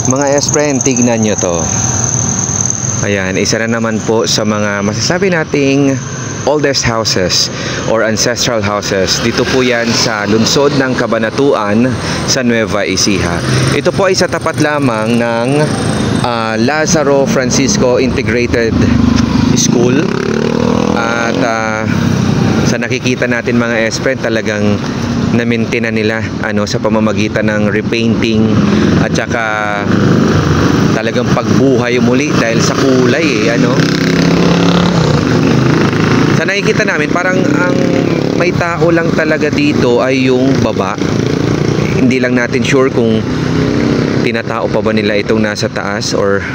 Mga S-friend, tignan nyo to. Ayan, isa na naman po sa mga masasabi nating oldest houses or ancestral houses. Dito po yan sa lungsod ng Cabanatuan sa Nueva Ecija. Ito po ay sa tapat lamang ng Lazaro Francisco Integrated School. At sa nakikita natin mga S-friend, talagang na-maintain na nila sa pamamagitan ng repainting at saka talagang pagbuhay muli dahil sa kulay Sa nakikita namin, parang ang may tao lang talaga dito ay yung baba. Hindi lang natin sure kung tinatao pa ba nila itong nasa taas or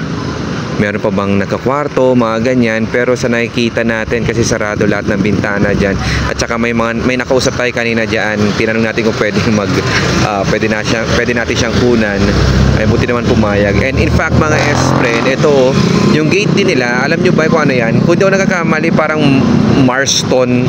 meron pa bang nakakwarto, mga ganyan. Pero sa nakikita natin, kasi sarado lahat ng bintana dyan. At saka may nakausap tayo kanina dyan. Tinanong natin kung pwede natin siyang kunan. Ay buti naman pumayag. And in fact mga S-friend, ito yung gate din nila, alam nyo ba kung ano yan? Kung di ako nagkakamali, parang Marston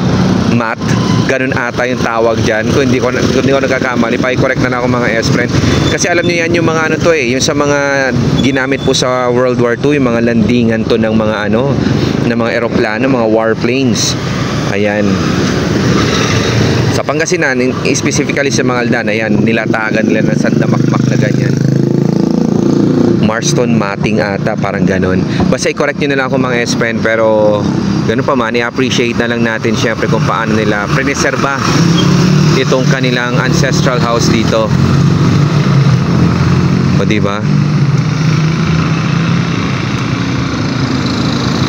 mat, ganun ata yung tawag dyan. Kung hindi ko nagkakamali, pa-correct na ako mga S-friend. Kasi alam nyo yan yung mga yung sa mga ginamit po sa World War II, yung mga landingan to ng mga ng mga eroplano, mga warplanes. Ayan. Sa Pangasinan, specifically sa mga Aldan, ayan, nilatagan nila ng sandamakmak na ganyan. Marston matting ata, parang ganon. Basta i-correct nyo na lang ako mga S-friend, pero ganun pa man, i-appreciate na lang natin syempre kung paano nila preserba itong kanilang ancestral house dito. O diba?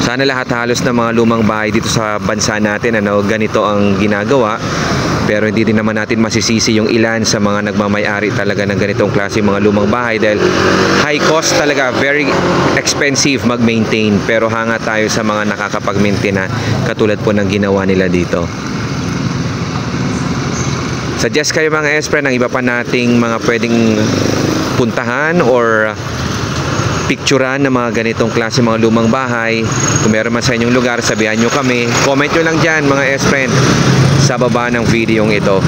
Sana lahat halos ng mga lumang bahay dito sa bansa natin ganito ang ginagawa. Pero hindi din naman natin masisisi yung ilan sa mga nagmamay-ari talaga ng ganitong klase mga lumang bahay dahil high cost talaga, very expensive mag-maintain. Pero hanga tayo sa mga nakakapag-maintain na katulad po ng ginawa nila dito. Suggest kayo mga S-friend ng iba pa nating mga pwedeng puntahan or picturean ng mga ganitong klase mga lumang bahay. Kung meron man sa inyong lugar, sabihan nyo kami. Comment nyo lang dyan mga S-friend sa baba ng video ito.